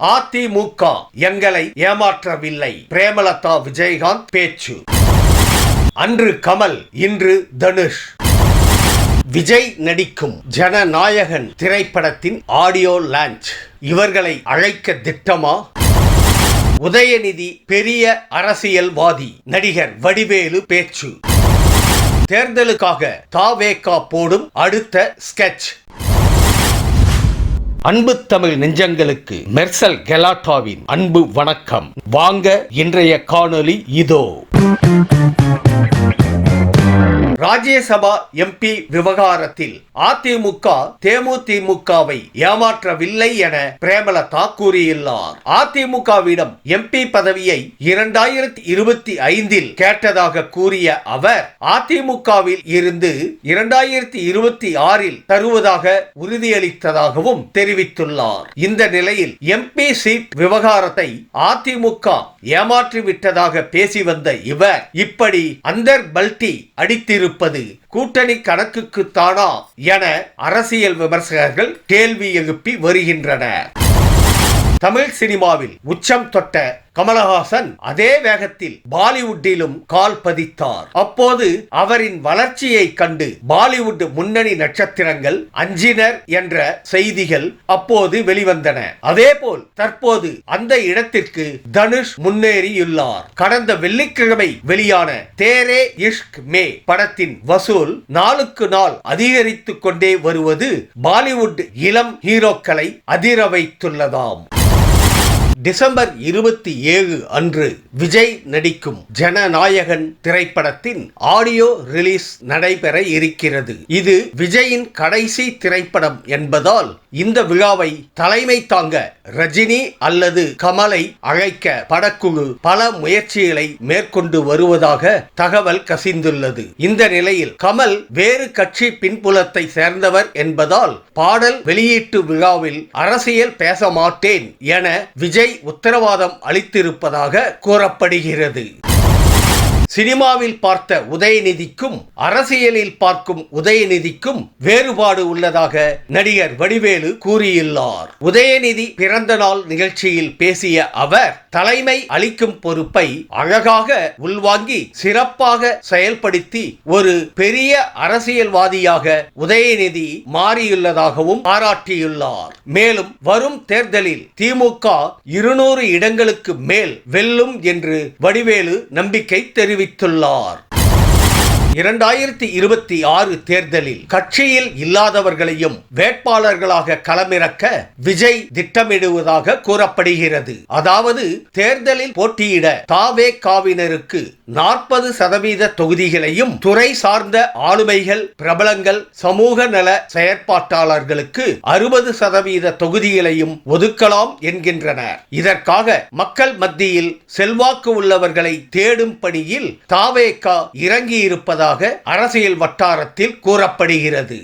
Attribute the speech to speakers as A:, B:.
A: அதிமுக எங்களை ஏமாற்றவில்லை, பிரேமலதா விஜயகாந்த் பேச்சு. அன்று கமல், இன்று தனுஷ். விஜய் நடிக்கும் ஜனநாயகன் திரைப்படத்தின் ஆடியோ லான்ச். இவர்களை அழைக்க திட்டமா? உதயநிதி பெரிய அரசியல்வாதி, நடிகர் வடிவேலு பேச்சு. தேர்தலுக்காக தாவேகா போடும் அடுத்த ஸ்கெட்ச். அன்பு தமிழ் நெஞ்சங்களுக்கு மெர்சல் கெலாட்டாவின் அன்பு வணக்கம். வாங்க, இன்றைய காணொளி இதோ. ராஜ்யசபா எம்பி விவகாரத்தில் அதிமுக தேமுதிமுகவை ஏமாற்றவில்லை என பிரேமலதா கூறியுள்ளார். அதிமுகவிடம் எம்பி பதவியை 2025 கேட்டதாக கூறிய அவர், அதிமுகவில் இருந்து 2026 தருவதாக உறுதியளித்ததாகவும் தெரிவித்துள்ளார். இந்த நிலையில் எம்பி சீட் விவகாரத்தை அதிமுக ஏமாற்றிவிட்டதாக பேசி வந்த இவர் இப்படி அந்தர் பல்டி அடித்திருப்பது கூட்டணி கணக்குக்கு தானா என அரசியல் விமர்சகர்கள் கேள்வி எழுப்பி வருகின்றனர். தமிழ் சினிமாவில் உச்சம் தொட்ட கமலஹாசன் அதே வேகத்தில் பாலிவுட்டிலும் கால் பதித்தார். அப்போது அவரின் வளர்ச்சியை கண்டு பாலிவுட் முன்னணி நட்சத்திரங்கள் அஞ்சினர் என்ற செய்திகள் அப்போது வெளிவந்தன. அதேபோல் தற்போது அந்த இடத்திற்கு தனுஷ் முன்னேறியுள்ளார். கடந்த வெள்ளிக்கிழமை வெளியான தேரே இஷ்க் மே படத்தின் வசூல் நாளுக்கு நாள் அதிகரித்துக் கொண்டே வருவது பாலிவுட் இளம் ஹீரோக்களை அதிர வைத்துள்ளதாம். டிசம்பர் 27 அன்று விஜய் நடிக்கும் ஜனநாயகன் திரைப்படத்தின் ஆடியோ ரிலீஸ் நடைபெற இருக்கிறது. இது விஜயின் கடைசி திரைப்படம் என்பதால் இந்த விழாவை தலைமை தாங்க ரஜினி அல்லது கமலை அழைக்க படக்குழு பல முயற்சிகளை மேற்கொண்டு வருவதாக தகவல் கசிந்துள்ளது. இந்த நிலையில் கமல் வேறு கட்சி பின்புலத்தை சேர்ந்தவர் என்பதால் பாடல் வெளியீட்டு விழாவில் அரசியல் பேச மாட்டேன் என விஜய் உத்தரவாதம் அளித்திருப்பதாக கூறப்படுகிறது. சினிமாவில் பார்த்த உதயநிதிக்கும் அரசியலில் பார்க்கும் உதயநிதிக்கும் வேறுபாடு உள்ளதாக நடிகர் வடிவேலு கூறியுள்ளார். உதயநிதி பிறந்த நாள் நிகழ்ச்சியில் பேசிய அவர், தலைமை அளிக்கும் பொறுப்பை அழகாக உள்வாங்கி சிறப்பாக செயல்படுத்தி ஒரு பெரிய அரசியல்வாதியாக உதயநிதி மாறியுள்ளதாகவும் பாராட்டியுள்ளார். மேலும் வரும் தேர்தலில் திமுக 200 இடங்களுக்கு மேல் வெல்லும் என்று வடிவேலு நம்பிக்கை தெரிவித்துள்ளார். 2026 தேர்தலில் கட்சியில் இல்லாதவர்களையும் வேட்பாளர்களாக களமிறக்க விஜய் திட்டமிடுவதாக கூறப்படுகிறது. அதாவது தேர்தலில் போட்டியிட தாவேகாவினருக்கு 40% தொகுதிகளையும், துறை சார்ந்த ஆளுமைகள், பிரபலங்கள், சமூக நல செயற்பாட்டாளர்களுக்கு 60% தொகுதிகளையும் ஒதுக்கலாம் என்கின்றனர். இதற்காக மக்கள் மத்தியில் செல்வாக்கு உள்ளவர்களை தேடும் பணியில் தாவேகா இறங்கியிருப்பதாக அரசியல் வட்டாரத்தில் கூறப்படுகிறது.